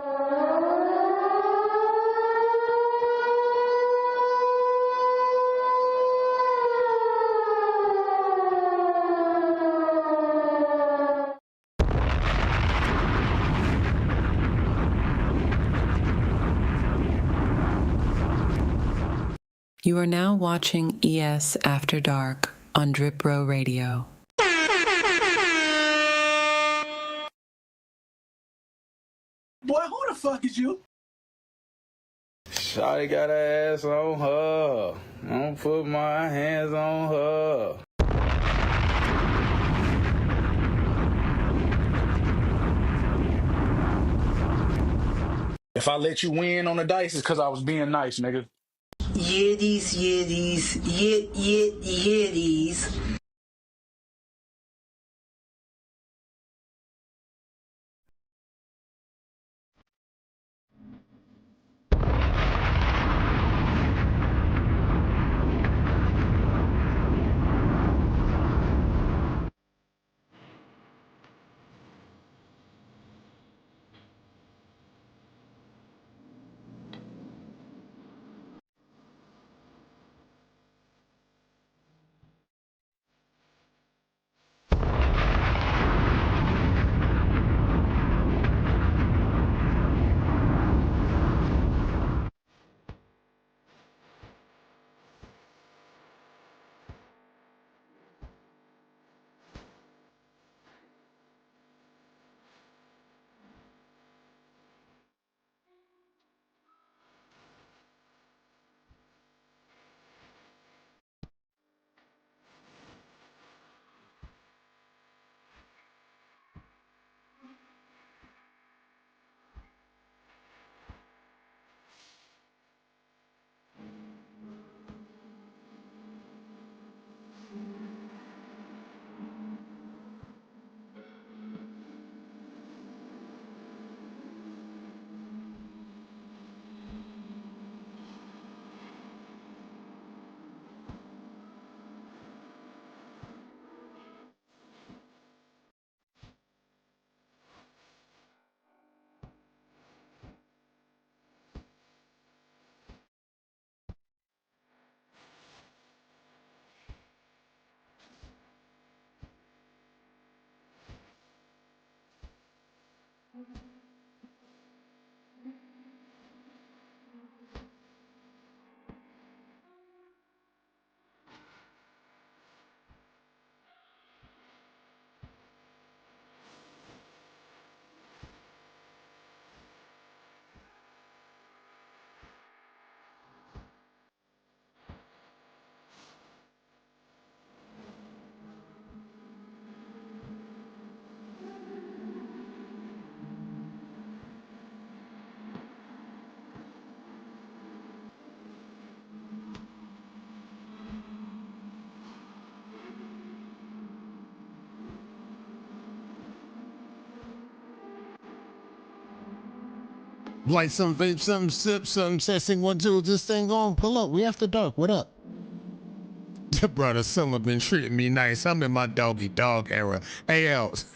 You are now watching ES After Dark on Drip Row Radio. Boy, who the fuck is you? Shawty got her ass on her. Don't put my hands on her. If I let you win on the dice, it's because I was being nice, nigga. Yiddies. Light some, vape some, sip some, testing 1, 2, this thing on, pull up, we after dark, what up? Brother, summer been treating me nice, I'm in my doggy dog era. Hey, else,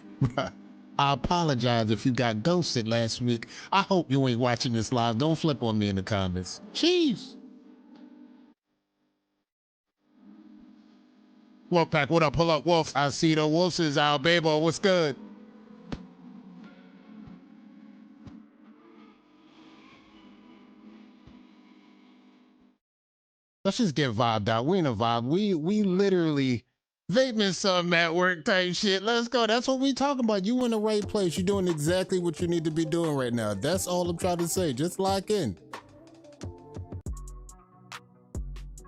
I apologize if you got ghosted last week. I hope you ain't watching this live, don't flip on me in the comments. Jeez. Wolfpack, what up, pull up, Wolf. I see the Wolves is out, baby, what's good? Let's just get vibed out. We in a vibe. We literally vaping something at work type shit. Let's go. That's what we talking about. You in the right place. You're doing exactly what you need to be doing right now. That's all I'm trying to say. Just lock in.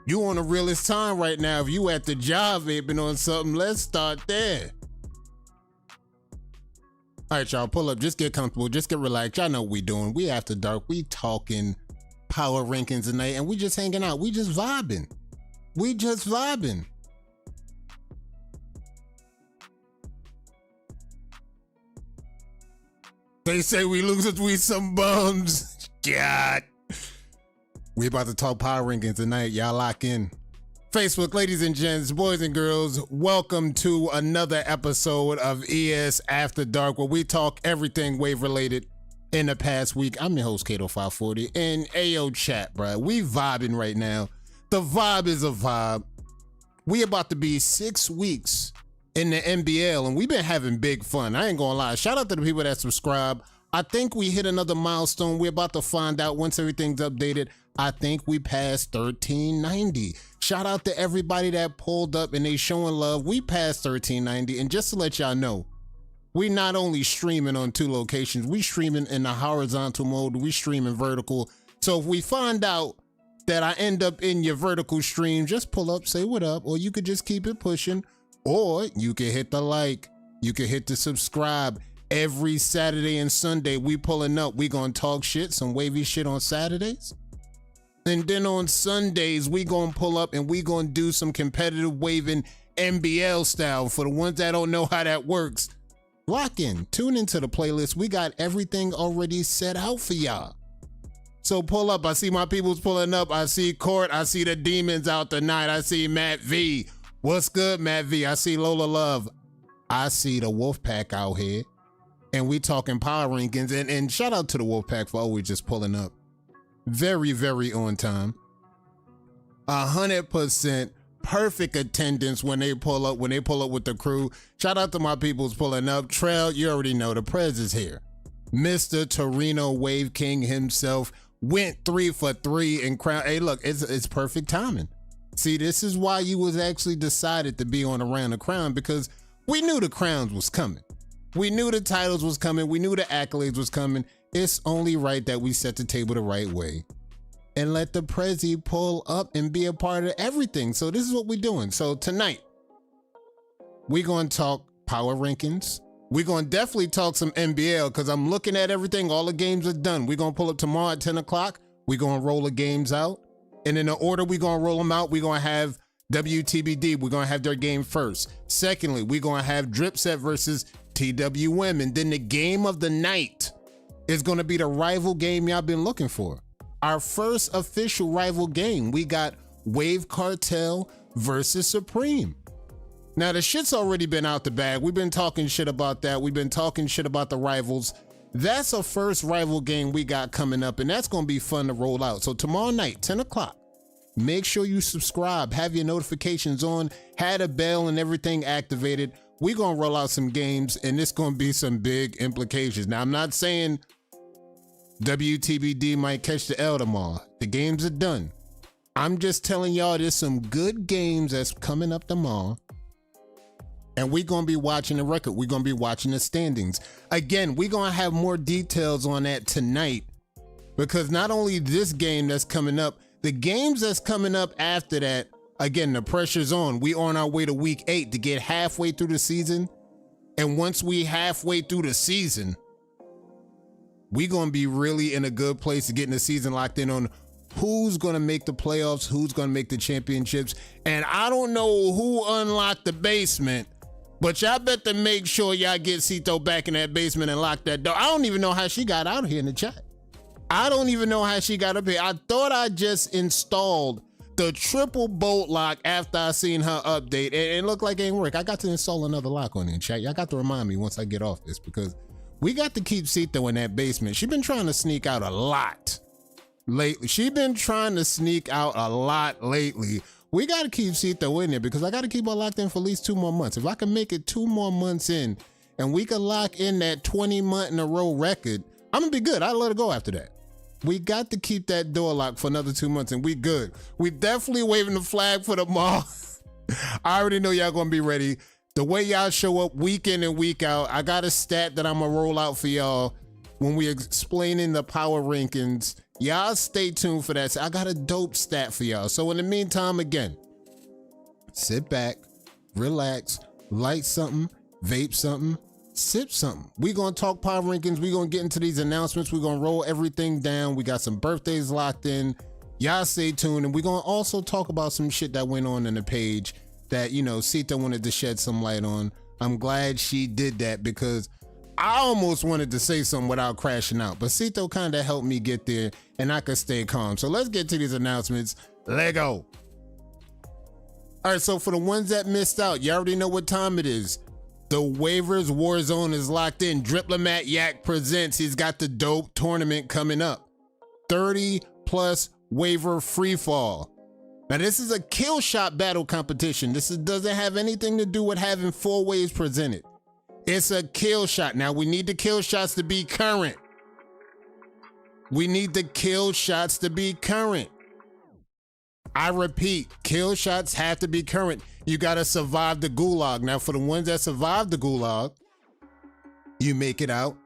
You on the realest time right now. If you at the job vaping on something, let's start there. All right, y'all, pull up. Just get comfortable. Just get relaxed. Y'all know what we doing. We after dark. We talking power rankings tonight, and we just hanging out. We just vibing. We just vibing. They say we losers, we some bums. God. We about to talk power rankings tonight. Y'all lock in. Facebook, ladies and gents, boys and girls, welcome to another episode of ES After Dark, where we talk everything wave related in the past week. I'm your host, Kato540, and Ayo chat, bro. We vibing right now. The vibe is a vibe. We about to be 6 weeks in the NBL, and we've been having big fun. I ain't gonna lie. Shout out to the people that subscribe. I think we hit another milestone. We're about to find out once everything's updated. I think we passed 1390. Shout out to everybody that pulled up and they showing love. We passed 1390, and just to let y'all know, we not only streaming on 2 locations, we streaming in the horizontal mode, we streaming vertical. So if we find out that I end up in your vertical stream, just pull up, say what up, or you could just keep it pushing, or you can hit the like, you can hit the subscribe. Every Saturday and Sunday, we pulling up, we gonna talk shit, some wavy shit on Saturdays. And then on Sundays, we gonna pull up and we gonna do some competitive waving NBL style. For the ones that don't know how that works, lock in, tune into the playlist. We got everything already set out for y'all. So pull up. I see my people's pulling up. I see Court. I see the demons out tonight. I see Matt V. What's good, Matt V? I see Lola Love. I see the Wolfpack out here. And we talking power rankings. And shout out to the Wolfpack for always just pulling up. Very, very on time. 100% perfect attendance when they pull up with the crew. Shout out to my people's pulling up. Trail, you already know the Prez is here. Mr. Torino Wave King himself went 3 for 3 in crown. Hey, look, it's perfect timing. See, this is why you was actually decided to be on Around the Crown, because we knew the crowns was coming. We knew the titles was coming. We knew the accolades was coming. It's only right that we set the table the right way and let the Prezi pull up and be a part of everything. So this is what we're doing. So tonight, we're going to talk power rankings. We're going to definitely talk some NBL because I'm looking at everything. All the games are done. We're going to pull up tomorrow at 10 o'clock. We're going to roll the games out. And in the order we're going to roll them out, we're going to have WTBD. We're going to have their game first. Secondly, we're going to have Dripset versus TWM. And then the game of the night is going to be the rival game y'all been looking for. Our first official rival game. We got Wave Cartel versus Supreme. Now, the shit's already been out the bag. We've been talking shit about that. We've been talking shit about the rivals. That's a first rival game we got coming up, and that's going to be fun to roll out. So tomorrow night, 10 o'clock, make sure you subscribe, have your notifications on, had a bell and everything activated. We're going to roll out some games, and it's going to be some big implications. Now, I'm not saying WTBD might catch the L tomorrow. The games are done. I'm just telling y'all there's some good games that's coming up tomorrow. And we're going to be watching the record. We're going to be watching the standings. Again, we're going to have more details on that tonight, because not only this game that's coming up, the games that's coming up after that, again, the pressure's on. We on our way to week 8 to get halfway through the season. And once we halfway through the season, we're going to be really in a good place to get in the season locked in on who's going to make the playoffs, who's going to make the championships. And I don't know who unlocked the basement, but y'all better make sure y'all get Cito back in that basement and lock that door. I don't even know how she got out here in the chat. I don't even know how she got up here. I thought I just installed the triple bolt lock after I seen her update, and it looked like it ain't work. I got to install another lock on it in chat. Y'all got to remind me once I get off this, because we got to keep Cito in that basement. She been trying to sneak out a lot lately. She been trying to sneak out a lot lately. We got to keep Cito in there, because I got to keep her locked in for at least 2 more months. If I can make it 2 more months in and we can lock in that 20 month in a row record, I'm gonna be good. I'll let her go after that. We got to keep that door locked for another 2 months and we good. We definitely waving the flag for the mall. I already know y'all gonna be ready. The way y'all show up week in and week out, I got a stat that I'm gonna roll out for y'all when we explaining the power rankings. Y'all stay tuned for that. I got a dope stat for y'all. So in the meantime, again, sit back, relax, light something, vape something, sip something. We gonna talk power rankings. We gonna get into these announcements. We gonna roll everything down. We got some birthdays locked in. Y'all stay tuned. And we gonna also talk about some shit that went on in the page that, you know, Cito wanted to shed some light on. I'm glad she did that, because I almost wanted to say something without crashing out, but Cito kind of helped me get there and I could stay calm. So let's get to these announcements. Let go. All right, so for the ones that missed out, you already know what time it is. The waivers war zone is locked in. Driplomat Yak presents. He's got the dope tournament coming up. 30 plus waiver free fall. Now this is a kill shot battle competition. Doesn't have anything to do with having 4 waves presented. It's a kill shot. Now we need the kill shots to be current. We need the kill shots to be current. I repeat, kill shots have to be current. You gotta survive the gulag. Now for the ones that survive the gulag, you make it out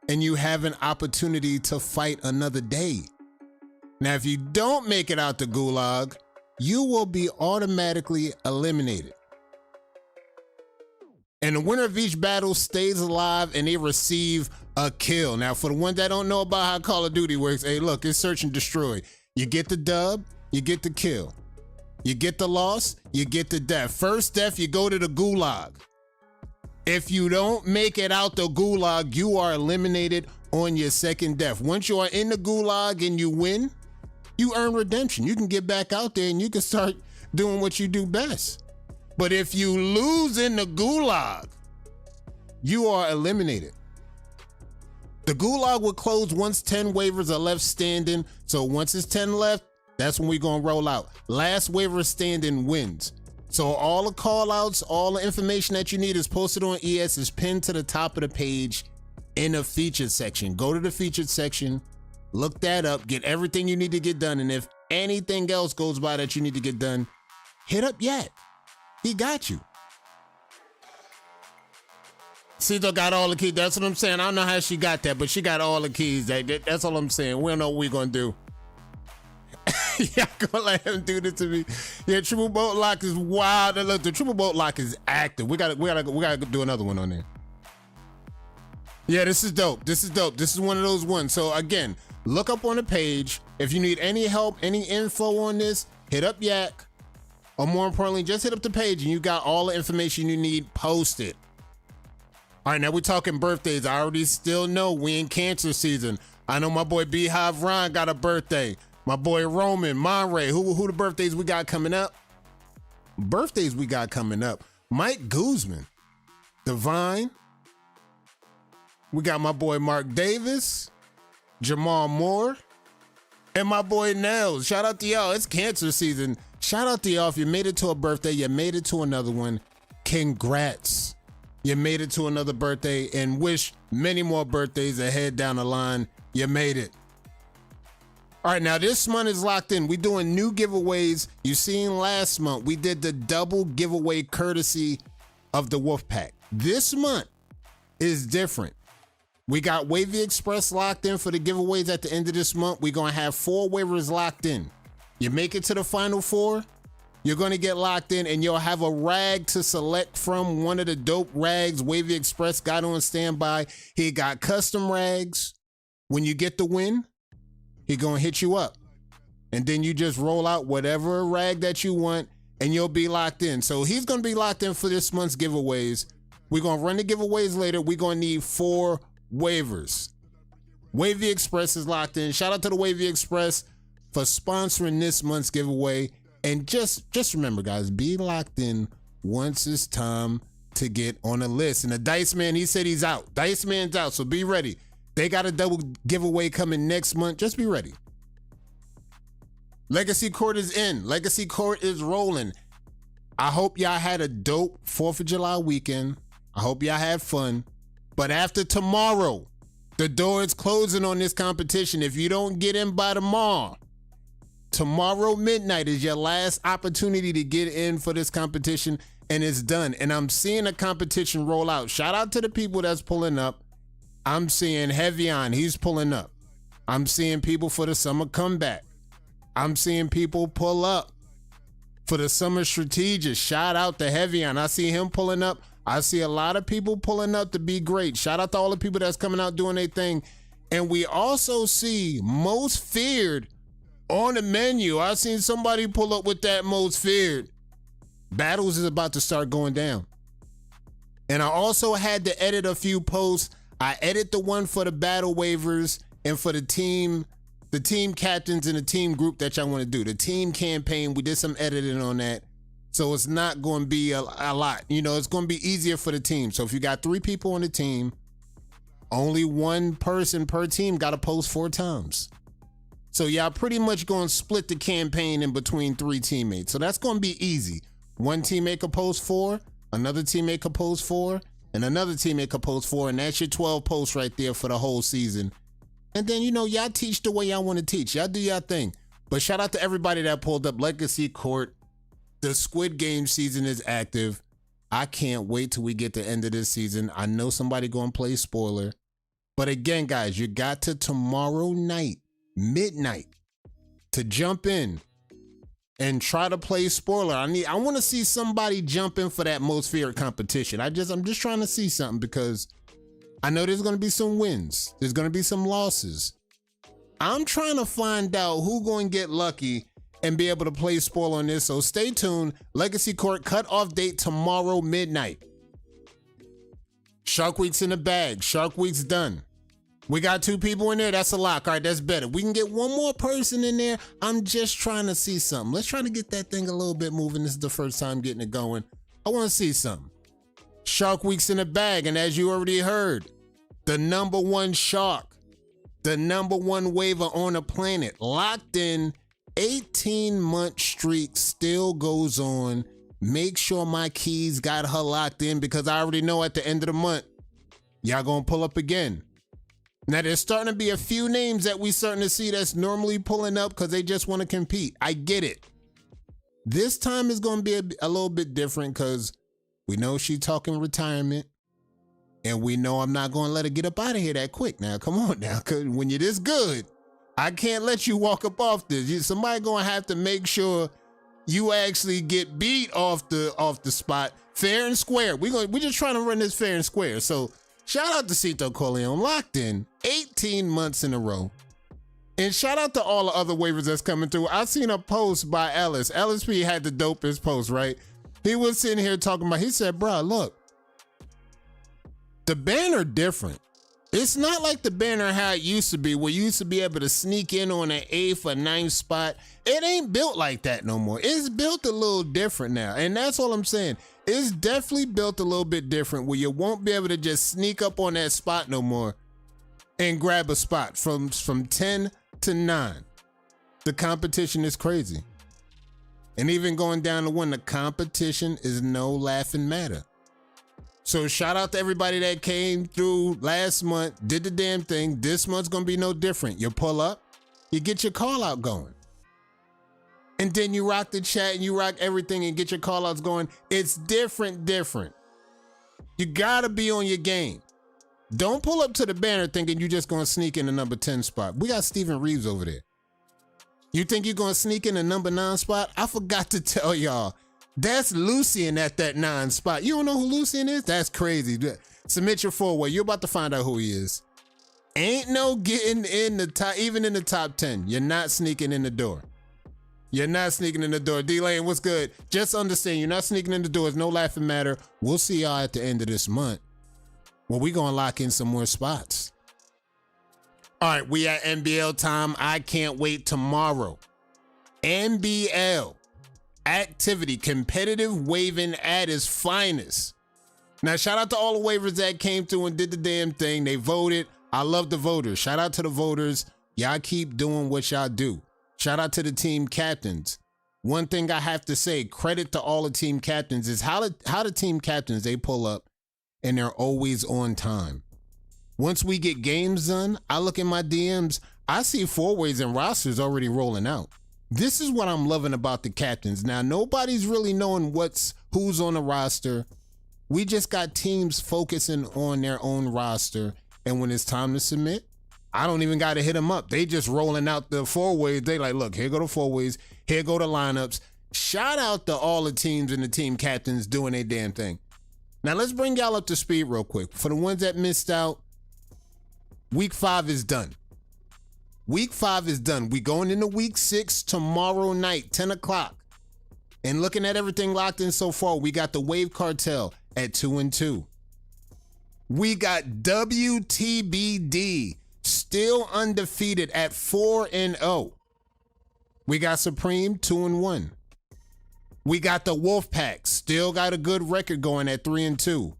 and you have an opportunity to fight another day. Now if you don't make it out the gulag, you will be automatically eliminated. And the winner of each battle stays alive and they receive a kill. Now, for the ones that don't know about how Call of Duty works, hey, look, it's search and destroy. You get the dub, you get the kill. You get the loss, you get the death. First death, you go to the gulag. If you don't make it out the gulag, you are eliminated on your second death. Once you are in the gulag and you win, you earn redemption. You can get back out there and you can start doing what you do best. But if you lose in the gulag, you are eliminated. The gulag will close once 10 waivers are left standing. So once it's 10 left, that's when we're gonna roll out. Last waiver standing wins. So all the call outs, all the information that you need is posted on ES, is pinned to the top of the page in the featured section. Go to the featured section, look that up, get everything you need to get done. And if anything else goes by that you need to get done, hit up Yet. He got you. Cito got all the keys. That's what I'm saying. I don't know how she got that, but she got all the keys. That's all I'm saying. We don't know what we're going to do. Y'all gonna let him do this to me? Yeah, triple boat lock is wild. And look, the triple boat lock is active. We gotta do another one on there. Yeah, this is dope. This is dope. This is one of those ones. So again, look up on the page. If you need any help, any info on this, hit up Yak. Or more importantly, just hit up the page and you got all the information you need posted. All right, now we're talking birthdays. I already still know we in cancer season. I know my boy Beehive Ron got a birthday. My boy Roman, Monray, who the birthdays we got coming up? Birthdays we got coming up. Mike Guzman, Divine. We got my boy Mark Davis, Jamal Moore, and my boy Nels. Shout out to y'all. It's cancer season. Shout out to y'all. If you made it to a birthday, you made it to another one. Congrats. You made it to another birthday and wish many more birthdays ahead down the line. You made it. All right, now this month is locked in. We're doing new giveaways. You seen last month, we did the double giveaway courtesy of the Wolfpack. This month is different. We got Wavy Express locked in for the giveaways at the end of this month. We're going to have 4 waivers locked in. You make it to the final 4, you're going to get locked in and you'll have a rag to select from. One of the dope rags Wavy Express got on standby. He got custom rags. When you get the win, he gonna hit you up. And then you just roll out whatever rag that you want and you'll be locked in. So he's gonna be locked in for this month's giveaways. We're gonna run the giveaways later. We're gonna need 4 waivers. Wavy Express is locked in. Shout out to the Wavy Express for sponsoring this month's giveaway. And just remember, guys, be locked in once it's time to get on the list. And the Dice Man, he said he's out. Dice Man's out, so be ready. They got a double giveaway coming next month. Just be ready. Legacy Court is in. Legacy Court is rolling. I hope y'all had a dope 4th of July weekend. I hope y'all had fun. But after tomorrow, the door is closing on this competition. If you don't get in by tomorrow midnight is your last opportunity to get in for this competition, and it's done. And I'm seeing a competition roll out. Shout out to the people that's pulling up. I'm seeing Heavy On, he's pulling up. I'm seeing people for the summer comeback. I'm seeing people pull up for the summer strategist. Shout out to Heavy On. I see him pulling up. I see a lot of people pulling up to be great. Shout out to all the people that's coming out doing their thing. And we also see Most Feared on the menu. I seen somebody pull up with that Most Feared. Battles is about to start going down. And I also had to edit a few posts. I edit the one for the battle waivers and for the team captains and the team group that y'all want to do. The team campaign, we did some editing on that. So it's not going to be a lot. You know, it's going to be easier for the team. So if you got 3 people on the team, only 1 person per team got to post 4 times. So y'all pretty much going to split the campaign in between 3 teammates. So that's going to be easy. One teammate could post 4, another teammate could post 4, and another teammate could post 4, and that's your 12 posts right there for the whole season. And then, you know, y'all teach the way y'all want to teach. Y'all do y'all thing. But shout out to everybody that pulled up Legacy Court. The Squid Game season is active. I can't wait till we get to the end of this season. I know somebody going to play spoiler. But again, guys, you got to tomorrow night, midnight, to jump in and try to play spoiler. I want to see somebody jump in for that most feared competition. I'm just trying to see something because I know there's going to be some wins. There's going to be some losses. I'm trying to find out who going to get lucky and be able to play spoiler on this. So stay tuned. Legacy Court cutoff date tomorrow midnight. Shark Week's in the bag. Shark Week's done. We got 2 people in there. That's a lock. All right, that's better. We can get 1 more person in there. I'm just trying to see something. Let's try to get that thing a little bit moving. This is the first time getting it going. I want to see something. Shark Week's in the bag. And as you already heard, the #1 shark, the #1 waiver on the planet, locked in, 18-month streak still goes on. Make sure my keys got her locked in because I already know at the end of the month, y'all gonna pull up again. Now, there's starting to be a few names that we starting to see that's normally pulling up because they just want to compete. I get it. This time is going to be a little bit different because we know she's talking retirement. And we know I'm not going to let her get up out of here that quick. Now, come on now, because when you're this good, I can't let you walk up off this. Somebody going to have to make sure you actually get beat off the spot fair and square. We're just trying to run this fair and square. So shout out to Cito Corleone, locked in 18 months in a row. And shout out to all the other waivers that's coming through. I seen a post by Ellis. Ellis P had the dopest post, right? He was sitting here talking about, he said, bro, look, the banner different. It's not like the banner how it used to be, where you used to be able to sneak in on an 8th or 9th spot. It ain't built like that no more. It's built a little different now. And that's all I'm saying. It's definitely built a little bit different where you won't be able to just sneak up on that spot no more and grab a spot from 10 to 9. The competition is crazy. And even going down to 1, the competition is no laughing matter. So shout out to everybody that came through last month, did the damn thing. This month's gonna be no different. You pull up, you get your call out going. And then you rock the chat and you rock everything and get your call outs going. It's different. You gotta be on your game. Don't pull up to the banner thinking you're just gonna sneak in the number 10 spot. We got Steven Reeves over there. You think you're gonna sneak in the number 9 spot? I forgot to tell y'all. That's Lucian at that 9 spot. You don't know who Lucian is? That's crazy. Submit your 4-way. You're about to find out who he is. Ain't no getting in the top, even in the top 10. You're not sneaking in the door. You're not sneaking in the door. D-Lane, what's good? Just understand, you're not sneaking in the door. It's no laughing matter. We'll see y'all at the end of this month. Well, we gonna lock in some more spots. All right, we at NBL time. I can't wait tomorrow. NBL. Activity, competitive waving at its finest. Now, shout out to all the waivers that came through and did the damn thing. They voted. I love the voters. Shout out to the voters. Y'all keep doing what y'all do. Shout out to the team captains. One thing I have to say, credit to all the team captains, is how the team captains, they pull up and they're always on time. Once we get games done, I look in my DMs, I see 4-ways and rosters already rolling out. This is what I'm loving about the captains. Now, nobody's really knowing who's on the roster. We just got teams focusing on their own roster. And when it's time to submit, I don't even got to hit them up. They just rolling out the 4-ways. They like, look, here go the 4-ways. Here go the lineups. Shout out to all the teams and the team captains doing their damn thing. Now, let's bring y'all up to speed real quick. For the ones that missed out, week 5 is done. Week 5 is done. We going into week 6 tomorrow night, 10 o'clock. And looking at everything locked in so far, we got the Wave Cartel at 2-2. We got WTBD still undefeated at 4-0. We got Supreme 2-1. We got the Wolfpack, still got a good record going at 3-2.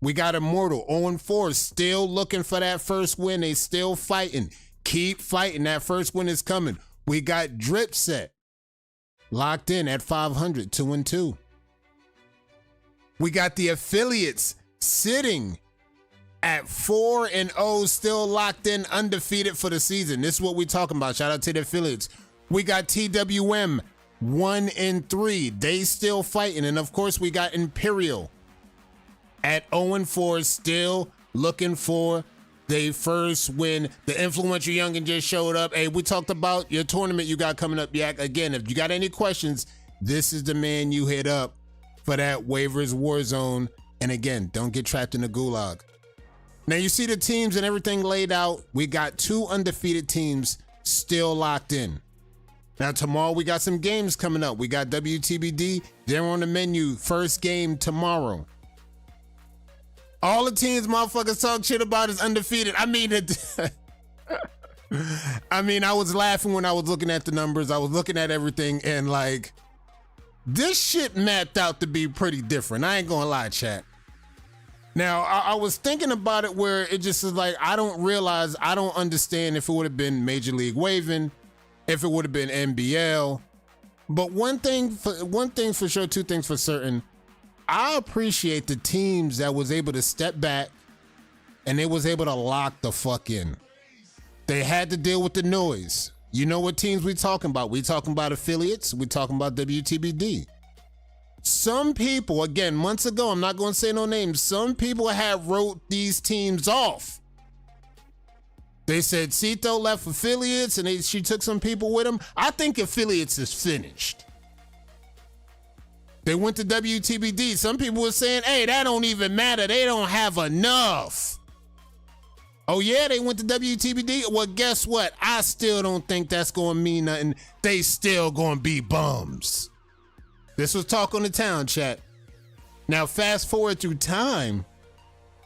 We got Immortal, 0-4, still looking for that first win. They still fighting. Keep fighting. That first win is coming. We got Dripset, locked in at 500, 2-2. We got the Affiliates sitting at 4-0, still locked in, undefeated for the season. This is what we talking about. Shout out to the Affiliates. We got TWM 1-3. They still fighting. And of course, we got Imperial at 0-4, still looking for their first win. The influential youngin just showed up. Hey, we talked about your tournament you got coming up, Yak. Again, if you got any questions, this is the man you hit up for that waivers war zone. And again, don't get trapped in the gulag. Now you see the teams and everything laid out. We got 2 undefeated teams still locked in. Now tomorrow we got some games coming up. We got WTBD. They're on the menu. First game tomorrow. All the teams motherfuckers talk shit about is undefeated. I mean, I was laughing when I was looking at the numbers. I was looking at everything and like, this shit mapped out to be pretty different. I ain't gonna lie, chat. Now, I was thinking about it where it just is like, I don't understand if it would have been Major League Waving, if it would have been NBL. But one thing for sure, 2 things for certain, I appreciate the teams that was able to step back and they was able to lock the fuck in. They had to deal with the noise. You know what teams we talking about? We talking about Affiliates. We talking about WTBD. Some people, again, months ago, I'm not going to say no names. Some people have wrote these teams off. They said Cito left Affiliates and she took some people with him. I think Affiliates is finished. They went to WTBD. Some people were saying, hey, that don't even matter. They don't have enough. Oh, yeah, they went to WTBD? Well, guess what? I still don't think that's going to mean nothing. They still going to be bums. This was talk on the town, chat. Now, fast forward through time,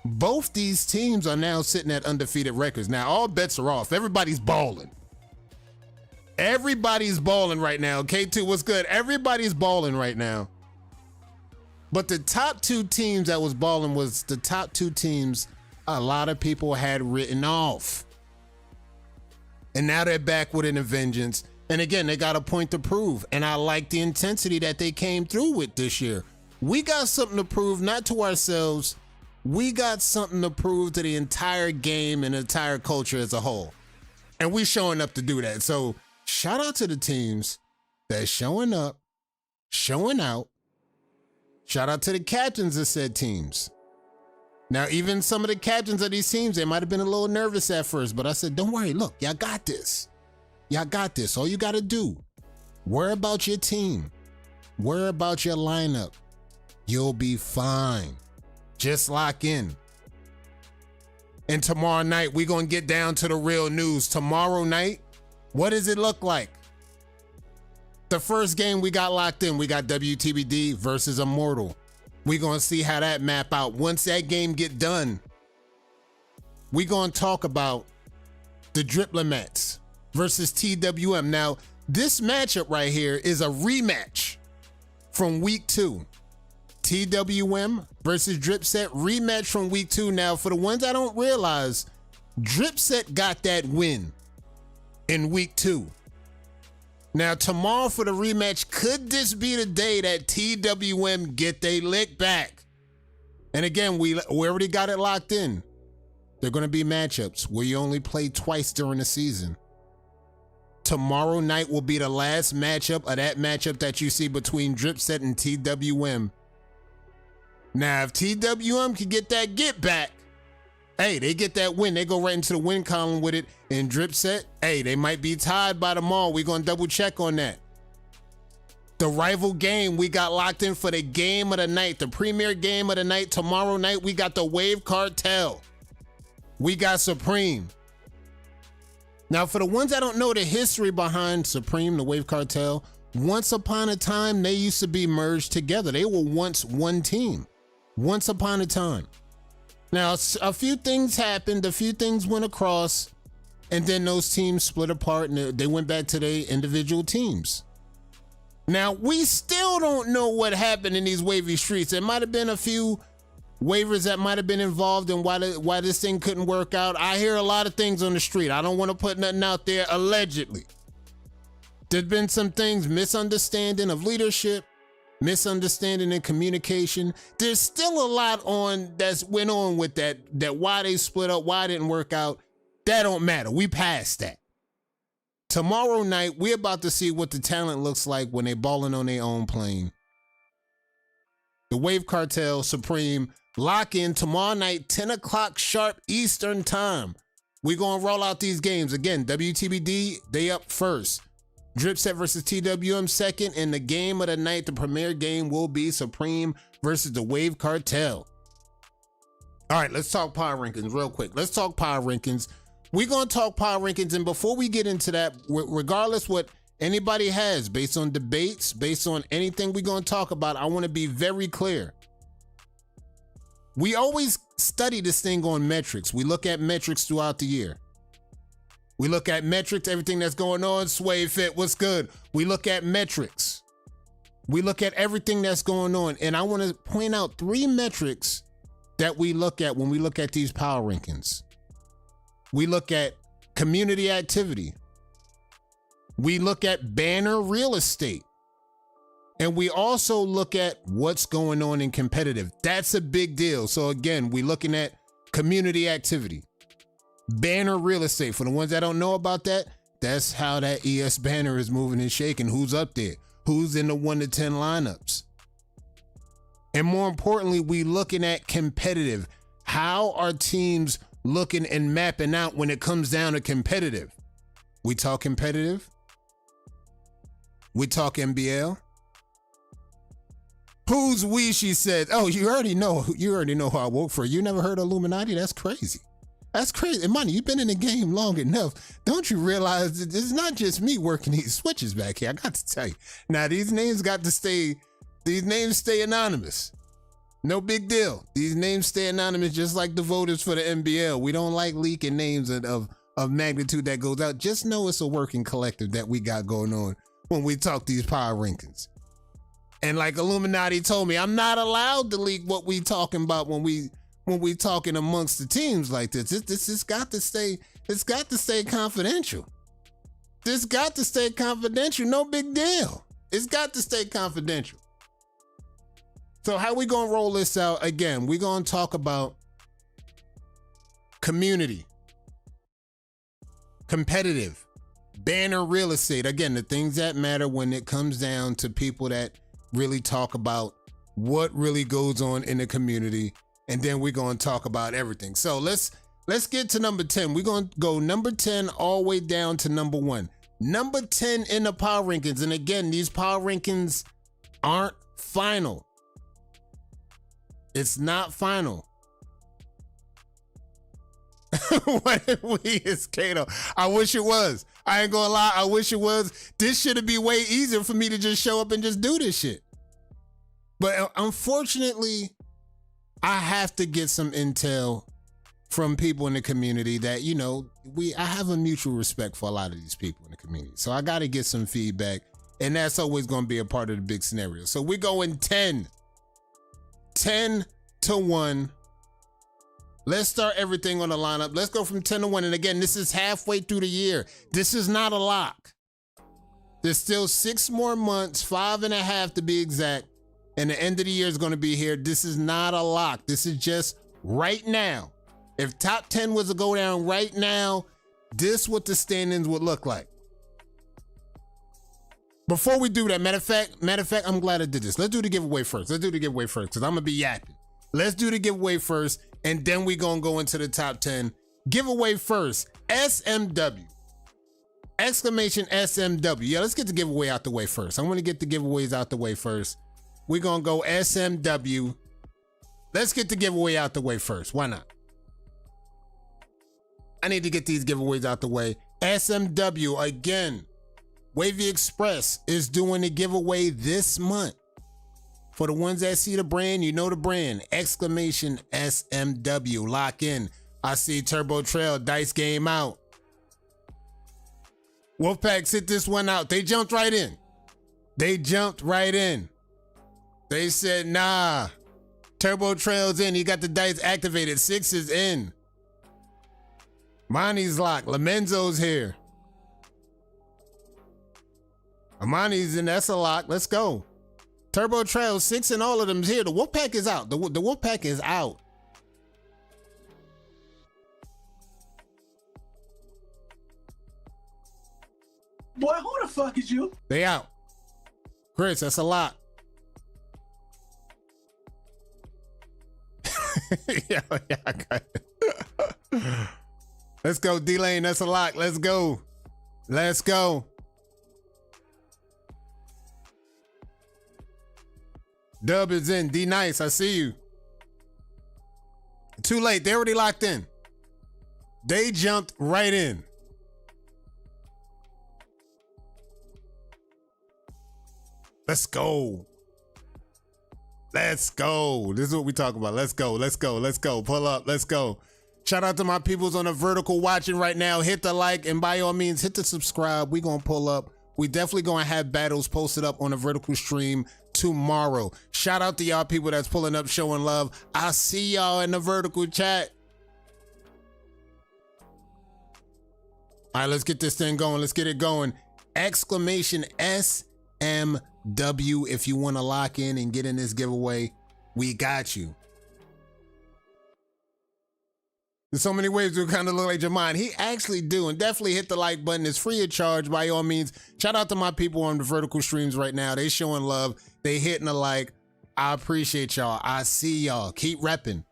both these teams are now sitting at undefeated records. Now, all bets are off. Everybody's balling. Everybody's balling right now. K2, what's good? Everybody's balling right now. But the top 2 teams that was balling was the top 2 teams a lot of people had written off. And now they're back with a vengeance. And again, they got a point to prove. And I like the intensity that they came through with this year. We got something to prove, not to ourselves. We got something to prove to the entire game and the entire culture as a whole. And we showing up to do that. So shout out to the teams that's showing up, showing out. Shout out to the captains of said teams. Now, even some of the captains of these teams, they might have been a little nervous at first, but I said, don't worry, look, y'all got this. Y'all got this. All you got to do, worry about your team. Worry about your lineup. You'll be fine. Just lock in. And tomorrow night, we're going to get down to the real news. Tomorrow night, what does it look like? The first game we got locked in, we got WTBD versus Immortal. We're going to see how that map out. Once that game get done, we're going to talk about the Driplemats versus TWM. Now, this matchup right here is a rematch from week 2. TWM versus Dripset, rematch from week 2. Now, for the ones I don't realize, Dripset got that win in week 2. Now, tomorrow for the rematch, could this be the day that TWM get they lick back? And again, we already got it locked in. They're going to be matchups where you only play twice during the season. Tomorrow night will be the last matchup of that matchup that you see between Dripset and TWM. Now, if TWM can get that get back, hey, they get that win. They go right into the win column with it. And Dripset, hey, they might be tied by tomorrow. We're going to double check on that. The rival game, we got locked in for the game of the night, the premier game of the night. Tomorrow night, we got the Wave Cartel. We got Supreme. Now, for the ones that don't know the history behind Supreme, the Wave Cartel, once upon a time, they used to be merged together. They were once one team. Once upon a time. Now, a few things happened, a few things went across, and then those teams split apart and they went back to their individual teams. Now, we still don't know what happened in these wavy streets. There might have been a few waivers that might have been involved in why this thing couldn't work out. I hear a lot of things on the street. I don't want to put nothing out there. Allegedly, there's been some things, misunderstanding of leadership, misunderstanding in communication. There's still a lot that's went on with that why they split up, why it didn't work out. That don't matter. We passed that. Tomorrow night, we're about to see what the talent looks like when they balling on their own plane. The Wave Cartel Supreme lock in tomorrow night, 10 o'clock sharp Eastern time. We're going to roll out these games. Again, WTBD, they up first. Dripset versus TWM second. And the game of the night, the premier game, will be Supreme versus the Wave Cartel. All right, let's talk power rankings real quick. Let's talk power rankings. We're going to talk power rankings. And before we get into that, regardless what anybody has, based on debates, based on anything we're going to talk about, I want to be very clear. We always study this thing on metrics. We look at metrics throughout the year. We look at metrics, everything that's going on. Sway Fit, what's good? We look at metrics. We look at everything that's going on. And I want to point out 3 metrics that we look at when we look at these power rankings. We look at community activity. We look at banner real estate. And we also look at what's going on in competitive. That's a big deal. So again, we're looking at community activity. Banner real estate. For the ones that don't know about that, that's how that ES banner is moving and shaking. Who's up there? Who's in the 1 to 10 lineups? And more importantly, we looking at competitive. How are teams looking and mapping out when it comes down to competitive? We talk competitive. We talk NBL. Who's we, she said. Oh, you already know who I work for. You never heard of Illuminati? That's crazy. That's crazy. And money, you've been in the game long enough. Don't you realize that it's not just me working these switches back here? I got to tell you. Now, these names stay anonymous. No big deal. These names stay anonymous just like the voters for the NBL. We don't like leaking names of magnitude that goes out. Just know it's a working collective that we got going on when we talk these power rankings. And like Illuminati told me, I'm not allowed to leak what we talking about when we talking amongst the teams like this. This has got to stay, it's got to stay confidential. This got to stay confidential. No big deal. It's got to stay confidential. So how we gonna roll this out? Again, we gonna talk about community, competitive, banner real estate. Again, the things that matter when it comes down to people that really talk about what really goes on in the community. And then we're gonna talk about everything. So let's get to number 10. We're gonna go number 10 all the way down to number 1. Number 10 in the power rankings. And again, these power rankings aren't final. It's not final. What if we is Kato? I wish it was. I ain't gonna lie, I wish it was. This should be way easier for me to just show up and just do this shit. But unfortunately, I have to get some intel from people in the community that, you know, I have a mutual respect for a lot of these people in the community. So I got to get some feedback, and that's always going to be a part of the big scenario. So we're going 10 to 1. Let's start everything on the lineup. Let's go from 10 to 1. And again, this is halfway through the year. This is not a lock. There's still 6 more months, 5.5 to be exact. And the end of the year is going to be here. This is not a lock. This is just right now. If top 10 was to go down right now, this what the standings would look like. Before we do that, matter of fact, I'm glad I did this. Let's do the giveaway first. Let's do the giveaway first because I'm going to be yapping. Let's do the giveaway first, and then we going to go into the top 10. Giveaway first, SMW. Exclamation SMW. Yeah, let's get the giveaway out the way first. I want to get the giveaways out the way first. We're going to go SMW. Let's get the giveaway out the way first. Why not? I need to get these giveaways out the way. SMW, again, Wavy Express is doing a giveaway this month. For the ones that see the brand, you know the brand. Exclamation SMW. Lock in. I see Turbo Trail. Dice game out. Wolfpack, sit this one out. They jumped right in. They jumped right in. They said, nah. Turbo Trail's in. He got the dice activated. 6 is in. Monty's locked. Lamenzo's here. Amani's in. That's a lock. Let's go. Turbo Trail, 6 and all of them's here. The Wolfpack is out. The Wolfpack is out. Boy, who the fuck is you? They out. Chris, that's a lot. yeah, I got it. Let's go, D-Lane. That's a lock. Let's go. Let's go. Dub is in. D Nice, I see you. Too late. They already locked in. They jumped right in. Let's go. Let's go. This is what we talk about. Let's go. Let's go. Let's go. Pull up. Let's go. Shout out to my peoples on the vertical watching right now. Hit the like and by all means hit the subscribe. We gonna pull up. We definitely gonna have battles posted up on the vertical stream tomorrow. Shout out to y'all people that's pulling up, showing love. I'll see y'all in the vertical chat. All right, let's get this thing going. Let's get it going. Exclamation SMW if you want to lock in and get in this giveaway. We got you. There's so many ways to kind of look like Jamon. He actually do, and definitely hit the like button. It's free of charge by all means. Shout out to my people on the vertical streams right now. They showing love. They hitting the like. I appreciate y'all. I see y'all. Keep repping.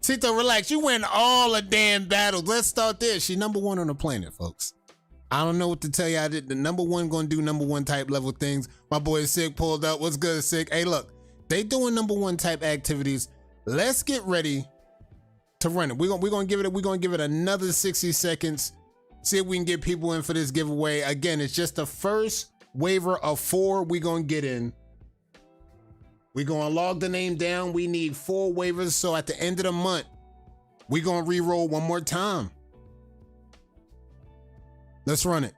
Tito, relax. You win all the damn battles. Let's start there. She #1 on the planet, folks. I don't know what to tell you. I did the #1 gonna do #1 type level things. My boy Sick pulled up. What's good, Sick? Hey, look, they doing #1 type activities. Let's get ready to run it. We're gonna give it another 60 seconds. See if we can get people in for this giveaway. Again, it's just the first waiver of 4 we gonna get in. We're gonna log the name down. We need 4 waivers. So at the end of the month, we're gonna re-roll one more time. Let's run it.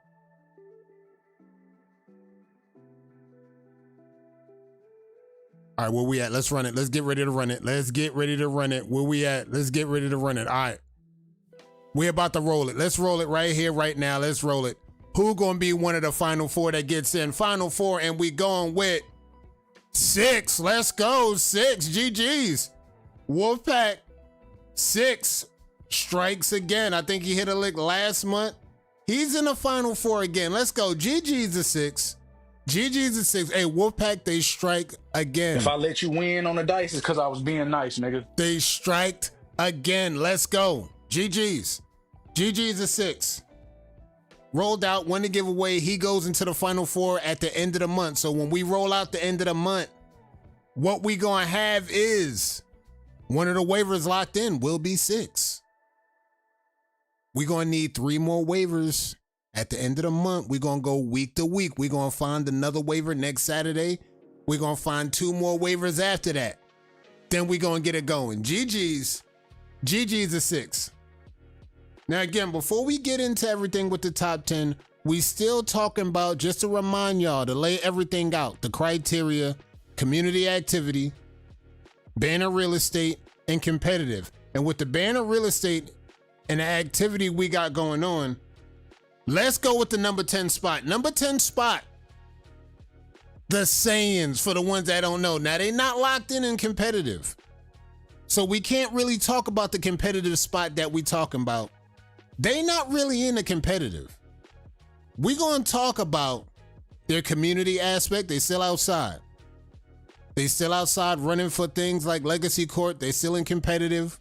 All right, where we at? Let's run it. Let's get ready to run it. Let's get ready to run it. Where we at? Let's get ready to run it. All right. We're about to roll it. Let's roll it right here, right now. Let's roll it. Who gonna be one of the final 4 that gets in? Final 4, and we going with 6. Let's go. 6. GG's. Wolfpack. 6 strikes again. I think he hit a lick last month. He's in the final 4 again. Let's go. GG's a 6. GG's a 6. Hey, Wolfpack, they strike again. If I let you win on the dice, it's because I was being nice, nigga. They striked again. Let's go. GG's. GG's a 6. Rolled out, won the giveaway. He goes into the final 4 at the end of the month. So when we roll out the end of the month, what we gonna have is one of the waivers locked in will be 6. We're going to need 3 more waivers at the end of the month. We're going to go week to week. We're going to find another waiver next Saturday. We're going to find 2 more waivers after that. Then we're going to get it going. GG's. GG's a 6. Now, again, before we get into everything with the top 10, we still talking about, just to remind y'all, to lay everything out, the criteria, community activity, banner real estate, and competitive. And with the banner real estate and the activity we got going on, let's go with the number 10 spot. Number 10 spot, the Sayans, for the ones that don't know. Now, they not locked in competitive. So we can't really talk about the competitive spot that we talking about. They not really in the competitive. We gonna talk about their community aspect. They still outside. They still outside running for things like Legacy Court. They still in competitive.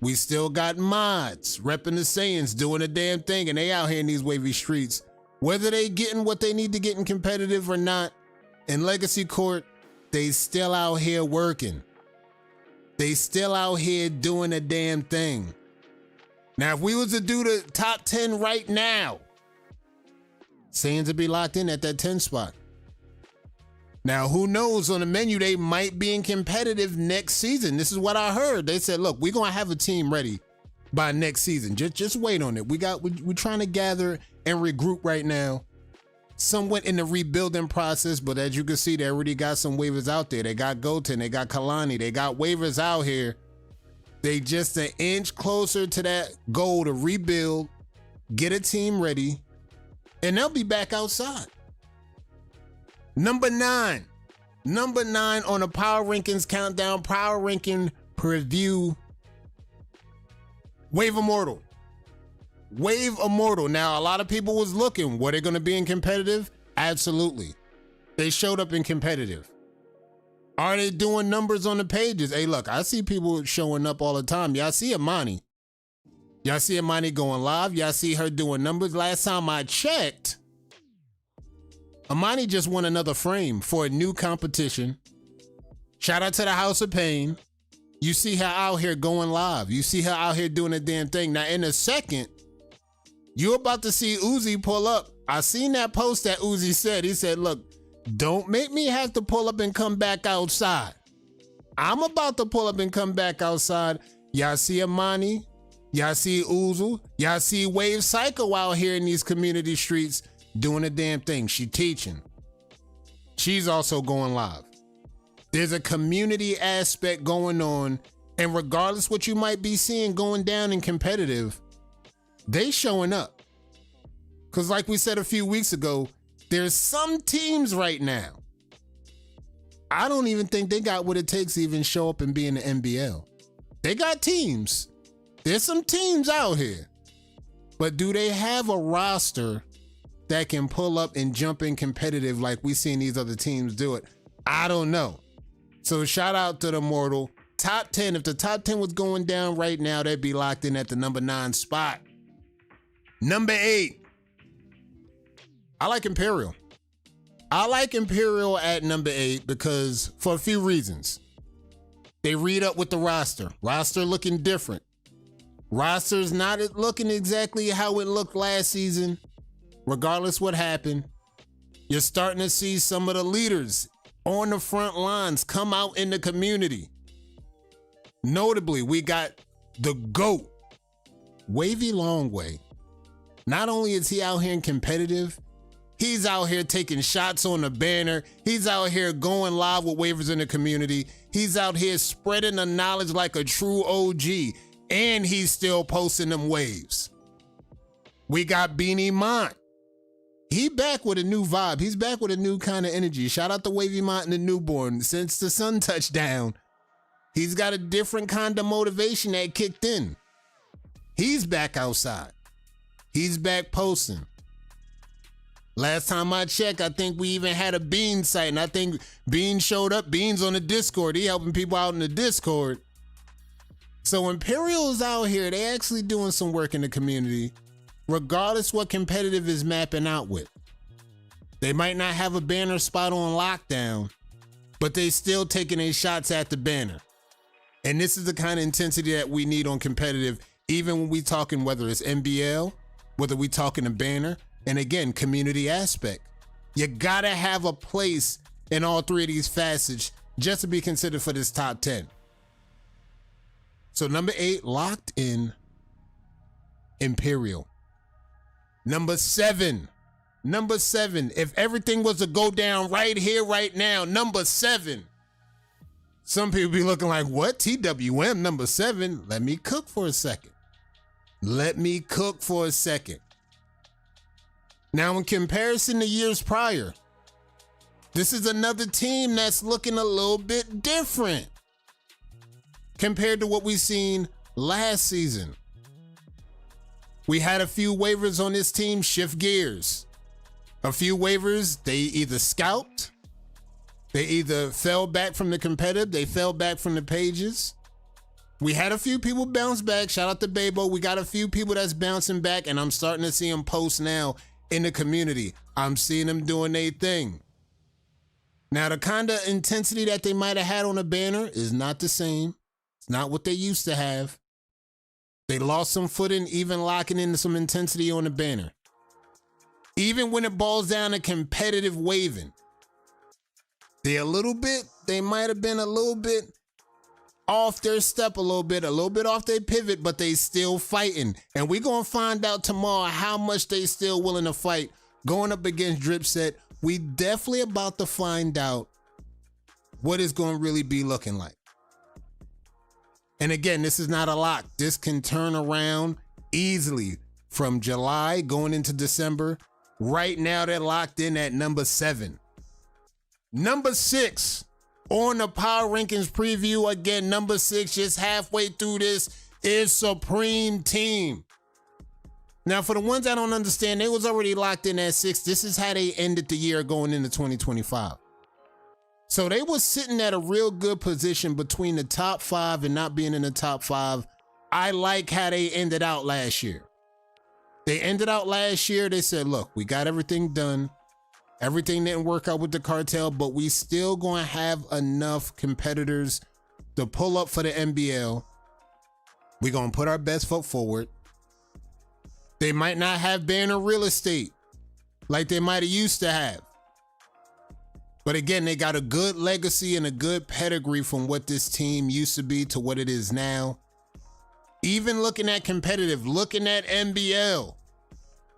We still got mods repping the Sayans, doing a damn thing, and they out here in these wavy streets. Whether they getting what they need to get in competitive or not, in Legacy Court, they still out here working. They still out here doing a damn thing. Now, if we was to do the top 10 right now, Sayans would be locked in at that 10 spot. Now, who knows, on the menu, they might be in competitive next season. This is what I heard. They said, look, we're going to have a team ready by next season. Just wait on it. We're trying to gather and regroup right now. Somewhat in the rebuilding process, but as you can see, they already got some waivers out there. They got Goten, they got Kalani, they got waivers out here. They just an inch closer to that goal to rebuild, get a team ready, and they'll be back outside. Number nine on the Power Rankings countdown, Power Ranking preview, Wave Immortal. Wave Immortal. Now, a lot of people was looking, were they going to be in competitive? Absolutely. They showed up in competitive. Are they doing numbers on the pages? Hey, look, I see people showing up all the time. Y'all see Imani. Y'all see Imani going live. Y'all see her doing numbers. Last time I checked, Imani just won another frame for a new competition. Shout out to the House of Pain. You see her out here going live. You see her out here doing a damn thing. Now, in a second, you're about to see Uzi pull up. I seen that post that Uzi said. He said, look, don't make me have to pull up and come back outside. I'm about to pull up and come back outside. Y'all see Imani. Y'all see Uzi. Y'all see Wave Psycho out here in these community streets doing a damn thing. She teaching. She's also going live. There's a community aspect going on, and regardless what you might be seeing going down in competitive, they showing up. Because like we said a few weeks ago, there's some teams right now, I don't even think they got what it takes to even show up and be in the NBL. They got teams. There's some teams out here. But do they have a roster that can pull up and jump in competitive like we seen these other teams do it? I don't know. So shout out to the Immortal. Top 10, if the top 10 was going down right now, they'd be locked in at the number 9 spot. Number 8. I like Imperial. I like Imperial at number 8 because for a few reasons. They read up with the roster. Roster looking different. Roster's not looking exactly how it looked last season. Regardless what happened, you're starting to see some of the leaders on the front lines come out in the community. Notably, we got the GOAT, Wavy Longway. Not only is he out here in competitive, he's out here taking shots on the banner. He's out here going live with waivers in the community. He's out here spreading the knowledge like a true OG, and he's still posting them waves. We got Beanie Mont. He back with a new vibe. He's back with a new kind of energy. Shout out to Wavy Mont and the newborn. Since the sun touchdown, he's got a different kind of motivation that kicked in. He's back outside. He's back posting. Last time I checked, I think we even had a Bean site, and I think Bean showed up. Bean's on the Discord. He helping people out in the Discord. So Imperial is out here. They actually doing some work in the community, regardless what competitive is mapping out with. They might not have a banner spot on lockdown, but they still taking their shots at the banner. And this is the kind of intensity that we need on competitive, even when we talking whether it's NBL, whether we talking a banner, and again, community aspect. You gotta have a place in all three of these facets just to be considered for this top 10. So number 8, locked in, Imperial. Number 7, if everything was to go down right here, right now, number 7. Some people be looking like, what? TWM number 7? Let me cook for a second. Now, in comparison to years prior, this is another team that's looking a little bit different compared to what we seen last season. We had a few waivers on this team shift gears. A few waivers, they either scalped, they either fell back from the competitive, they fell back from the pages. We had a few people bounce back. Shout out to Babo. We got a few people that's bouncing back, and I'm starting to see them post now in the community. I'm seeing them doing their thing. Now, the kind of intensity that they might have had on a banner is not the same. It's not what they used to have. They lost some footing, even locking in some intensity on the banner. Even when it boils down to competitive waving, they might have been a little bit off their step a little bit off their pivot, but they still fighting. And we're going to find out tomorrow how much they still willing to fight going up against Dripset. We definitely about to find out what it's going to really be looking like. And again, this is not a lock. This can turn around easily from July going into December. Right now, they're locked in at number 7. Number 6 on the Power Rankings preview. Again, number 6, just halfway through this, is Supreme Team. Now, for the ones that don't understand, they was already locked in at 6. This is how they ended the year going into 2025. So they was sitting at a real good position between the top 5 and not being in the top 5. I like how they ended out last year. They ended out last year, they said, look, we got everything done. Everything didn't work out with the cartel, but we still going to have enough competitors to pull up for the NBL. We're going to put our best foot forward. They might not have banner real estate like they might have used to have. But again, they got a good legacy and a good pedigree from what this team used to be to what it is now. Even looking at competitive, looking at NBL,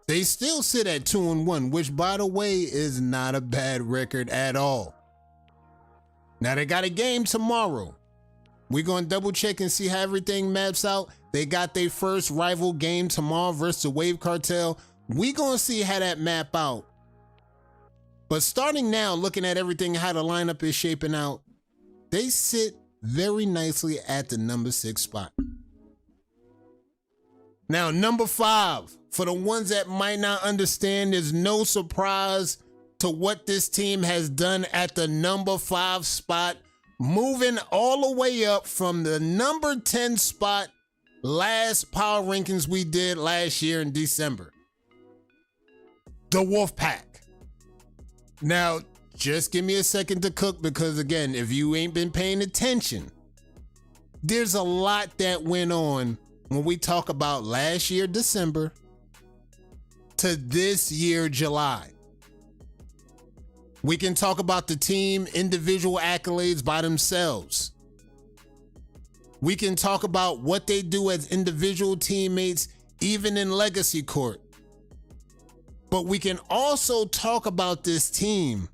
they still sit at 2-1, which by the way is not a bad record at all. Now they got a game tomorrow. We're going to double check and see how everything maps out. They got their first rival game tomorrow versus the Wave Cartel. We're going to see how that map out. But starting now, looking at everything, how the lineup is shaping out, they sit very nicely at the number 6 spot. Now, number 5, for the ones that might not understand, there's no surprise to what this team has done at the number 5 spot, moving all the way up from the number 10 spot last Power Rankings we did last year in December. The Wolfpack. Now, just give me a second to cook because, again, if you ain't been paying attention, there's a lot that went on when we talk about last year, December, to this year, July. We can talk about the team, individual accolades by themselves. We can talk about what they do as individual teammates, even in Legacy Court. But we can also talk about this team,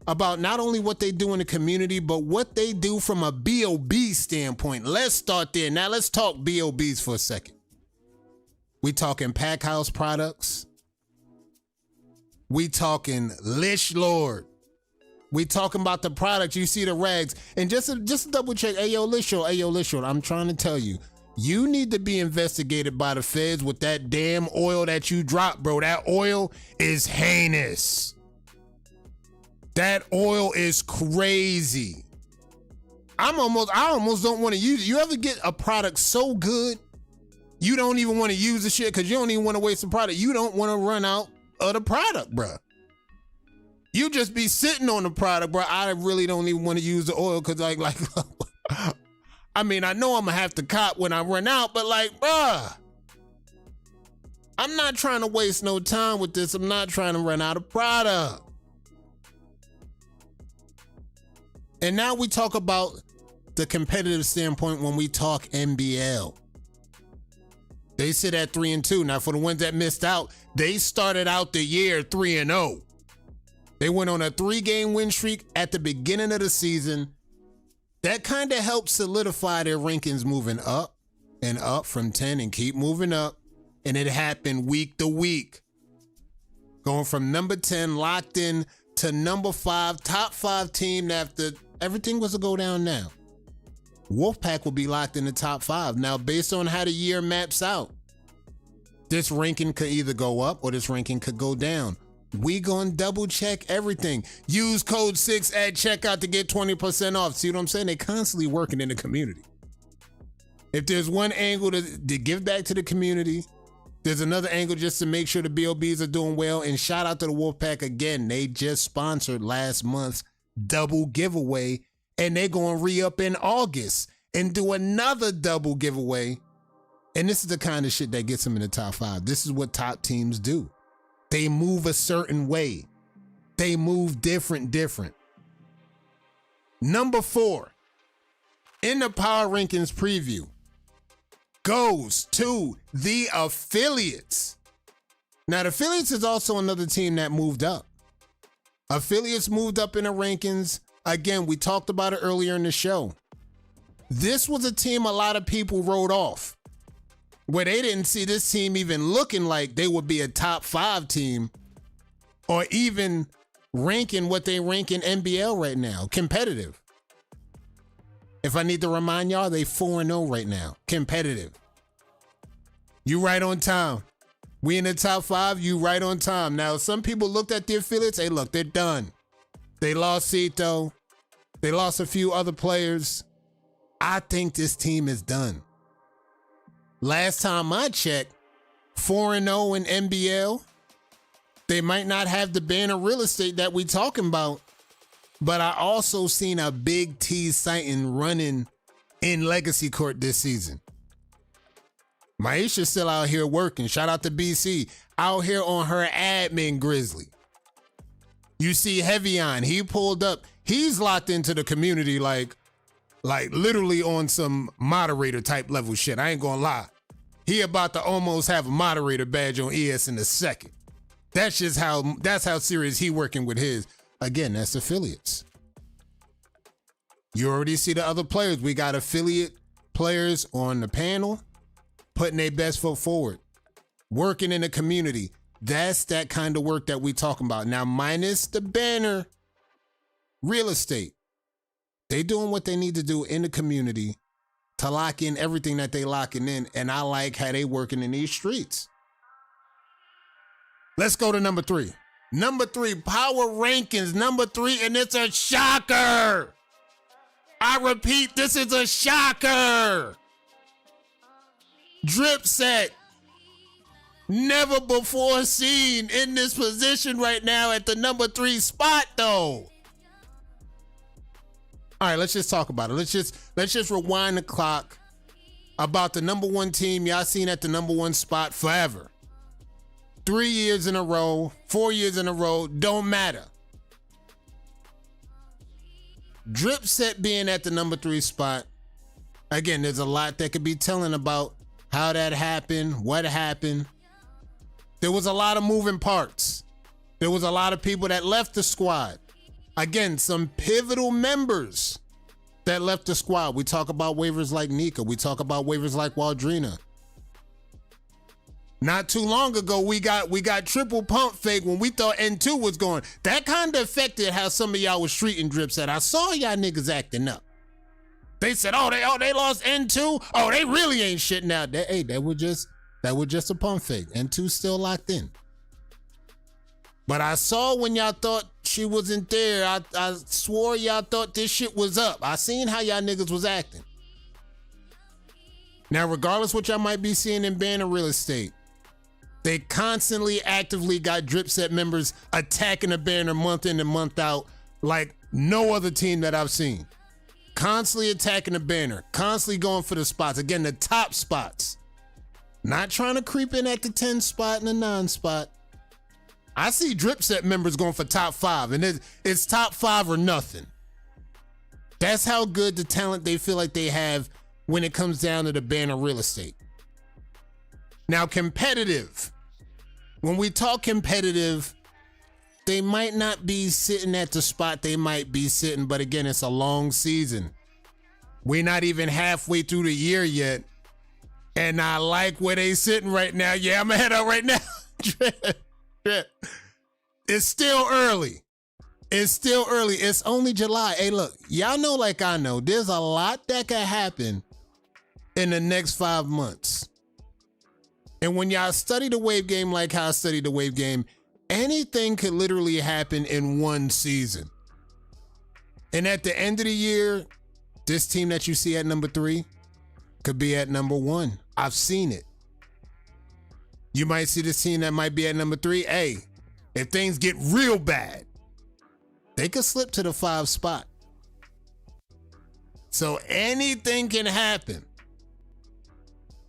about not only what they do in the community, but what they do from a BOB standpoint. Let's start there. Now let's talk BOBs for a second. We talking Pack House products. We talking Lish Lord. We talking about the products. You see the rags. And just to double check, hey yo, Lish Lord, I'm trying to tell you, you need to be investigated by the feds with that damn oil that you dropped, bro. That oil is heinous. That oil is crazy. I almost don't want to use it. You ever get a product so good, you don't even want to use the shit because you don't even want to waste the product. You don't want to run out of the product, bro. You just be sitting on the product, bro. I really don't even want to use the oil because like I mean, I know I'm gonna have to cop when I run out, but like, bruh, I'm not trying to waste no time with this. I'm not trying to run out of product. And now we talk about the competitive standpoint when we talk NBL. They sit at 3-2. Now, for the ones that missed out, they started out the year 3-0. They went on a 3-game win streak at the beginning of the season. That kind of helped solidify their rankings moving up and up from 10 and keep moving up. And it happened week to week. Going from number 10 locked in to number 5, top 5 team after everything was to go down now. Wolfpack will be locked in the top 5. Now, based on how the year maps out, this ranking could either go up or this ranking could go down. We gonna double check everything. Use code 6 at checkout to get 20% off. See what I'm saying? They constantly working in the community. If there's one angle to give back to the community, there's another angle just to make sure the BOBs are doing well. And shout out to the Wolfpack again. They just sponsored last month's double giveaway, and they're going to re-up in August and do another double giveaway. And this is the kind of shit that gets them in the top 5. This is what top teams do. They move a certain way. They move different. Number 4. in the power rankings preview goes to the Affiliates. Now, the Phillies is also another team that moved up. Affiliates moved up in the rankings. Again, we talked about it earlier in the show. This was a team a lot of people wrote off, where they didn't see this team even looking like they would be a top 5 team or even ranking what they rank in NBL right now, competitive. If I need to remind y'all, they 4-0 right now, competitive. You right on time. We in the top 5, you right on time. Now, some people looked at the Affiliates, hey, look, they're done. They lost Cito. They lost a few other players. I think this team is done. Last time I checked, 4-0 in NBL. They might not have the banner real estate that we talking about, but I also seen a big T Sayans running in Legacy Court this season. Maisha's still out here working. Shout out to BC. Out here on her admin Grizzly. You see Heavy on. He pulled up. He's locked into the community like literally on some moderator type level shit. I ain't gonna lie. He about to almost have a moderator badge on ES in a second. That's how serious he working with his. Again, that's Affiliates. You already see the other players. We got affiliate players on the panel putting their best foot forward, working in the community. That's that kind of work that we talking about. Now, minus the banner real estate. They doing what they need to do in the community to lock in everything that they locking in. And I like how they working in these streets. Let's go to number 3. Number 3, power rankings, number 3, and it's a shocker. I repeat, this is a shocker. Dripset, never before seen in this position right now at the number 3 spot though. All right, let's just talk about it. Let's just rewind the clock about the number 1 team y'all seen at the number 1 spot forever. 3 years in a row, 4 years in a row, don't matter. Dripset being at the number 3 spot. Again, there's a lot that could be telling about how that happened, what happened. There was a lot of moving parts. There was a lot of people that left the squad. Again, some pivotal members that left the squad. We talk about waivers like Nika. We talk about waivers like Waldrina. Not too long ago, we got triple pump fake when we thought N2 was going. That kind of affected how some of y'all was treating Dripset. I saw y'all niggas acting up. They said, they lost N2. Oh, they really ain't shitting out. That was just a pump fake. N2 still locked in. But I saw when y'all thought she wasn't there, I swore y'all thought this shit was up. I seen how y'all niggas was acting. Now, regardless what y'all might be seeing in banner real estate, they constantly actively got Dripset members attacking the banner month in and month out like no other team that I've seen. Constantly attacking the banner, constantly going for the spots. Again, the top spots. Not trying to creep in at the 10 spot and the 9 spot. I see Dripset members going for top 5, and it's top 5 or nothing. That's how good the talent they feel like they have when it comes down to the banner real estate. Now, competitive. When we talk competitive, they might not be sitting at the spot they might be sitting, but again, it's a long season. We're not even halfway through the year yet, and I like where they sitting right now. Yeah, I'm gonna head out right now. It's still early. It's only July. Hey, look, y'all know like I know, there's a lot that could happen in the next 5 months. And when y'all study the wave game like how I studied the wave game, anything could literally happen in one season. And at the end of the year, this team that you see at number 3 could be at number 1. I've seen it. You might see this team that might be at number 3. Hey, if things get real bad, they could slip to the 5 spot. So anything can happen.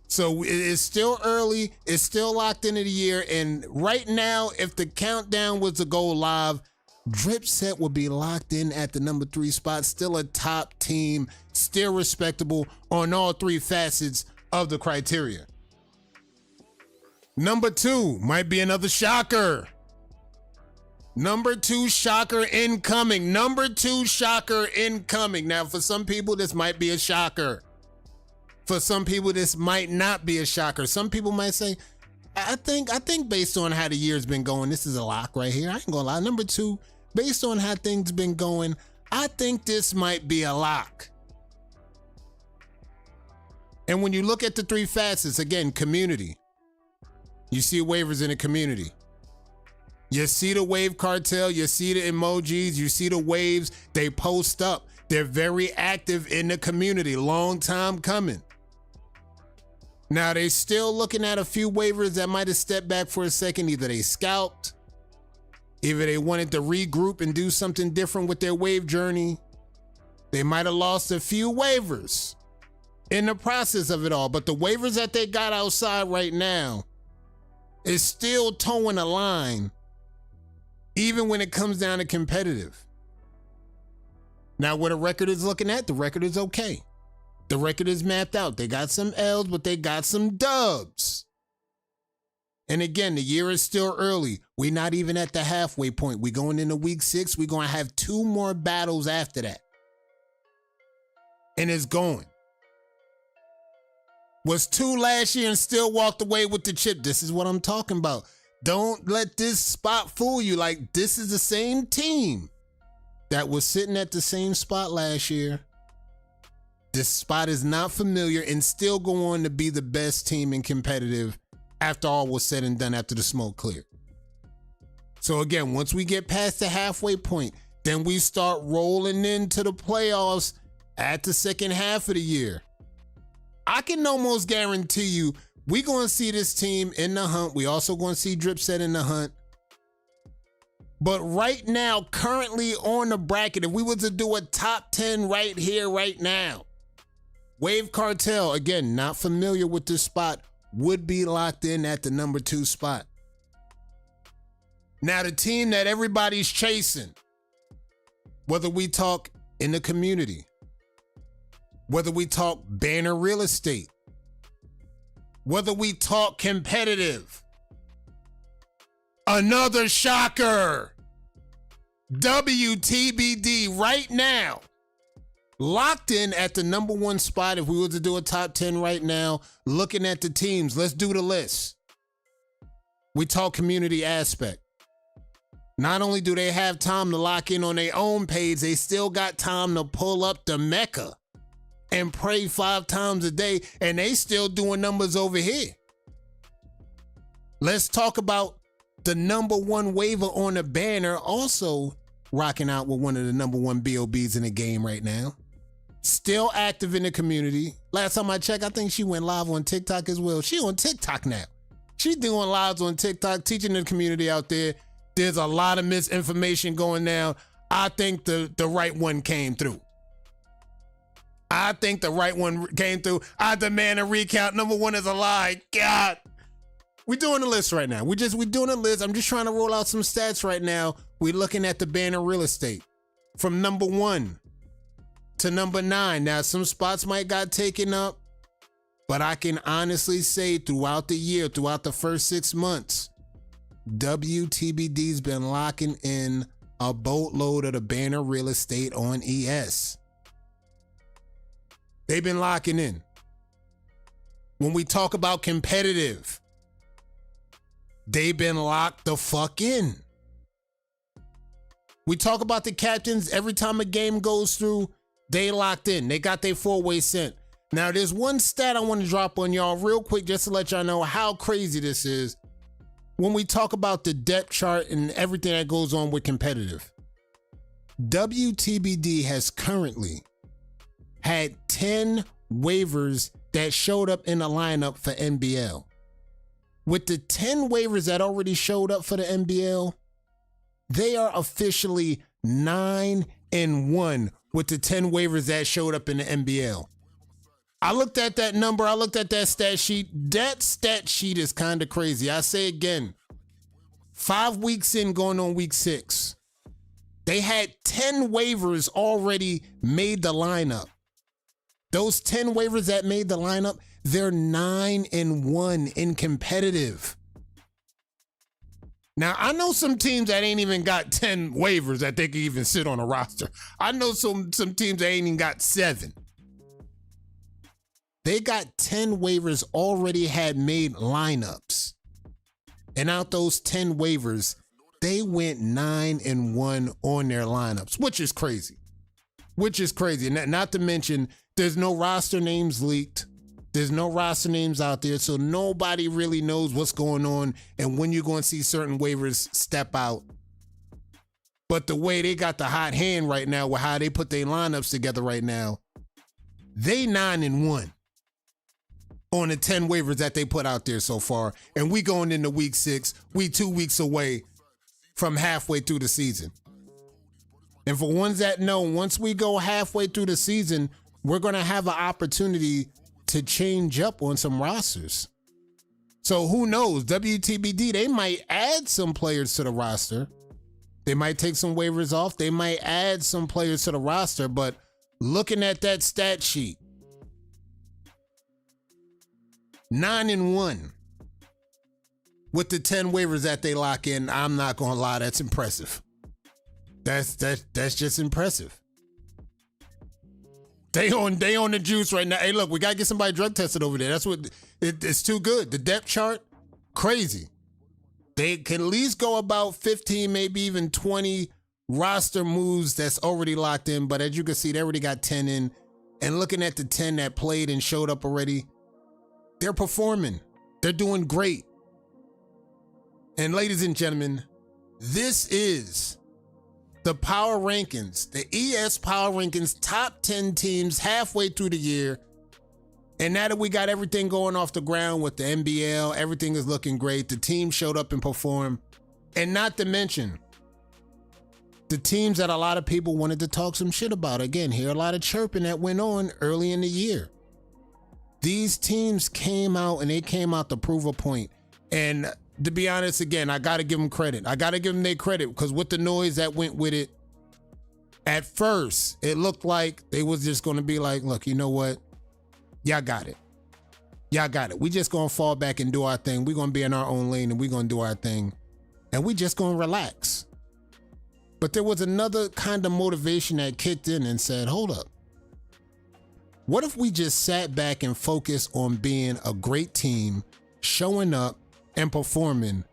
So it's still early. It's still locked into the year. And right now, if the countdown was to go live, Dripset will be locked in at the number 3 spot. Still a top team, still respectable on all 3 facets of the criteria. Number 2 might be another shocker. Number 2 shocker incoming. Number 2 shocker incoming. Now, for some people, this might be a shocker. For some people, this might not be a shocker. Some people might say, I think based on how the year's been going, this is a lock right here. I ain't gonna lie. Number 2, based on how things been going, I think this might be a lock. And when you look at the 3 facets, again, community. You see waivers in the community. You see the wave cartel, you see the emojis, you see the waves, they post up. They're very active in the community, long time coming. Now they still looking at a few waivers that might have stepped back for a second. Either they scalped, either they wanted to regroup and do something different with their wave journey. They might have lost a few waivers in the process of it all, but the waivers that they got outside right now is still towing a line, even when it comes down to competitive. Now, what a record is looking at, the record is okay. The record is mapped out. They got some L's, but they got some dubs. And again, the year is still early. We're not even at the halfway point. We're going into week 6. We're going to have 2 more battles after that. And it's going. Was 2 last year and still walked away with the chip. This is what I'm talking about. Don't let this spot fool you. Like, this is the same team that was sitting at the same spot last year. This spot is not familiar and still go on to be the best team in competitive after all was said and done, after the smoke cleared. So again, once we get past the halfway point, then we start rolling into the playoffs at the second half of the year. I can almost guarantee you we're going to see this team in the hunt. We also going to see Dripset in the hunt. But right now, currently on the bracket, if we were to do a top 10 right here, right now, Wave Cartel, again, not familiar with this spot, would be locked in at the number 2 spot. Now, the team that everybody's chasing, whether we talk in the community, whether we talk banner real estate, whether we talk competitive, another shocker, WTBD right now, locked in at the number 1 spot. If we were to do a top 10 right now, looking at the teams, let's do the list. We talk community aspect. Not only do they have time to lock in on their own page, they still got time to pull up the Mecca and pray 5 times a day, and they still doing numbers over here. Let's talk about the number 1 waiver on the banner, also rocking out with one of the number 1 BOBs in the game right now. Still active in the community. Last time I checked, I think she went live on TikTok as well. She on TikTok now. She's doing lives on TikTok, teaching the community out there. There's a lot of misinformation going down. I think the right one came through. I think the right one came through. I demand a recount. Number 1 is a lie. God. We're doing the list right now. We're doing a list. I'm just trying to roll out some stats right now. We're looking at the banner real estate from number 1 to number 9. Now, some spots might got taken up, but I can honestly say throughout the year, throughout the first 6 months, WTBD's been locking in a boatload of the banner real estate on ES. They've been locking in. When we talk about competitive, they've been locked the fuck in. We talk about the captains. Every time a game goes through, they locked in. They got their 4-way sent. Now, there's one stat I want to drop on y'all real quick just to let y'all know how crazy this is. When we talk about the depth chart and everything that goes on with competitive, WTBD has currently had 10 waivers that showed up in the lineup for NBL. With the 10 waivers that already showed up for the NBL, they are officially 9-1 with the 10 waivers that showed up in the NBL. I looked at that number. I looked at that stat sheet. That stat sheet is kind of crazy. I say again, 5 weeks in, going on week 6. They had 10 waivers already made the lineup. Those 10 waivers that made the lineup, they're 9-1 in competitive. Now, I know some teams that ain't even got 10 waivers that they can even sit on a roster. I know some teams that ain't even got 7. They got 10 waivers already had made lineups. And out those 10 waivers, they went 9-1 on their lineups, which is crazy. Not to mention, there's no roster names leaked. There's no roster names out there, so nobody really knows what's going on and when you're going to see certain waivers step out. But the way they got the hot hand right now with how they put their lineups together right now, they 9-1 on the 10 waivers that they put out there so far. And we going into week 6. We 2 weeks away from halfway through the season. And for ones that know, once we go halfway through the season, we're going to have an opportunity to change up on some rosters. So who knows? WTBD, they might add some players to the roster. They might take some waivers off. They might add some players to the roster. But looking at that stat sheet, 9-1 with the 10 waivers that they lock in, I'm not going to lie, that's impressive. That's just impressive. They on the juice right now. Hey, look, we got to get somebody drug tested over there. That's what, it's too good. The depth chart, crazy. They can at least go about 15, maybe even 20 roster moves that's already locked in. But as you can see, they already got 10 in. And looking at the 10 that played and showed up already, they're performing. They're doing great. And ladies and gentlemen, this is the Power Rankings, the ES Power Rankings, top 10 teams halfway through the year. And now that we got everything going off the ground with the NBL, everything is looking great. The team showed up and performed. And not to mention, the teams that a lot of people wanted to talk some shit about. Again, hear a lot of chirping that went on early in the year. These teams came out and they came out to prove a point. And to be honest, again, I got to give them credit. I got to give them their credit because with the noise that went with it, at first, it looked like they was just going to be like, look, you know what? Y'all got it. Y'all got it. We just going to fall back and do our thing. We're going to be in our own lane and we're going to do our thing. And we just going to relax. But there was another kind of motivation that kicked in and said, hold up. What if we just sat back and focused on being a great team, showing up and performing?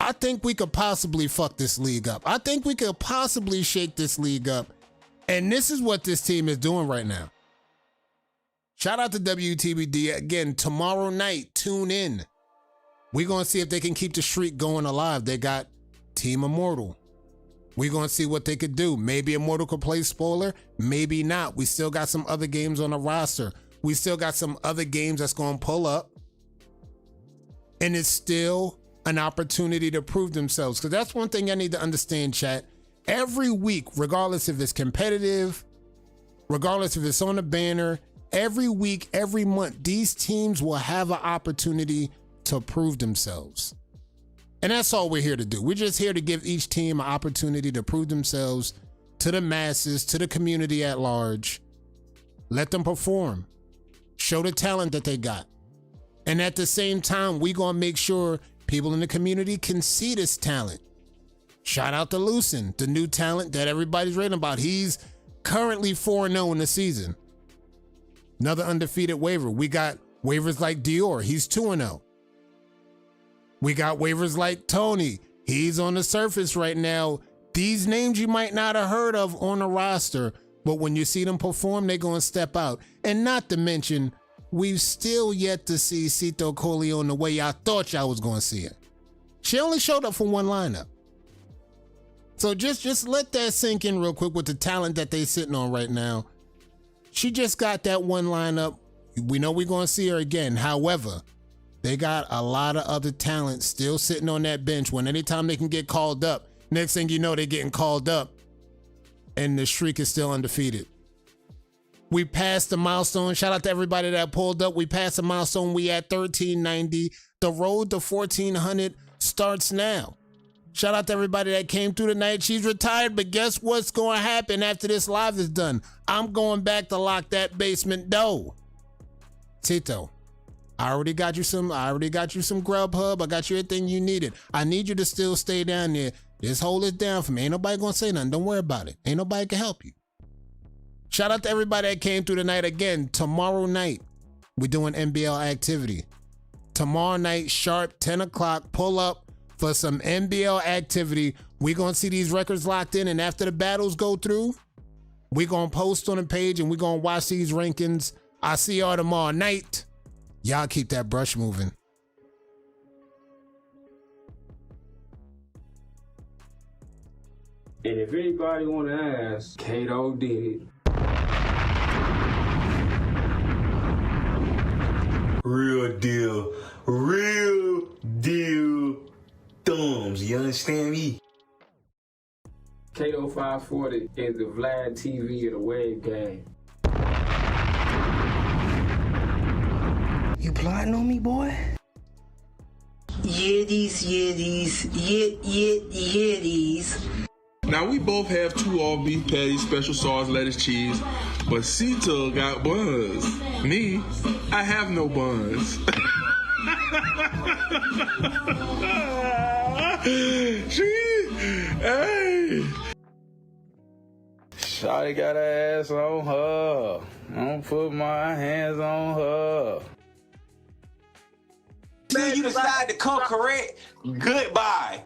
I think we could possibly fuck this league up. I think we could possibly shake this league up. And this is what this team is doing right now. Shout out to WTBD. Again, tomorrow night, tune in. We're going to see if they can keep the streak going alive. They got Team Immortal. We're going to see what they could do. Maybe Immortal could play spoiler, maybe not. We still got some other games on the roster. We still got some other games that's going to pull up. And it's still an opportunity to prove themselves. Because that's one thing I need to understand, chat. Every week, regardless if it's competitive, regardless if it's on the banner, every week, every month, these teams will have an opportunity to prove themselves. And that's all we're here to do. We're just here to give each team an opportunity to prove themselves to the masses, to the community at large. Let them perform. Show the talent that they got. And at the same time, we're going to make sure people in the community can see this talent. Shout out to Lucen, the new talent that everybody's reading about. He's currently 4-0 in the season. Another undefeated waiver. We got waivers like Dior. He's 2-0. We got waivers like Tony. He's on the surface right now. These names you might not have heard of on the roster, but when you see them perform, they're going to step out. And not to mention, we've still yet to see Cito Corleone the way y'all thought y'all was going to see it. She only showed up for one lineup. So just let that sink in real quick with the talent that they sitting on right now. She just got that one lineup. We know we're going to see her again. However, they got a lot of other talent still sitting on that bench when anytime they can get called up, next thing you know, they're getting called up and the streak is still undefeated. We passed the milestone. Shout out to everybody that pulled up. We passed the milestone. We at 1390. The road to 1400 starts now. Shout out to everybody that came through tonight. She's retired, but guess what's going to happen after this live is done? I'm going back to lock that basement door. Tito, I already got you some Grubhub. I got you everything you needed. I need you to still stay down there. Just hold it down for me. Ain't nobody going to say nothing. Don't worry about it. Ain't nobody can help you. Shout out to everybody that came through tonight. Again, tomorrow night, we're doing NBL activity. Tomorrow night, sharp 10 o'clock, pull up for some NBL activity. We're going to see these records locked in, and after the battles go through, we're going to post on the page, and we're going to watch these rankings. I'll see y'all tomorrow night. Y'all keep that brush moving. And if anybody want to ask, Kato did it. Real deal thumbs, you understand me? Kato 540 is the Vlad TV of the Wave game. You plotting on me, boy? Yiddies. Now we both have 2 all beef patties, special sauce, lettuce, cheese, but Cito got buns. Me, I have no buns. Hey. Shawty got her ass on her. Don't put my hands on her. Till you decide to come correct, goodbye.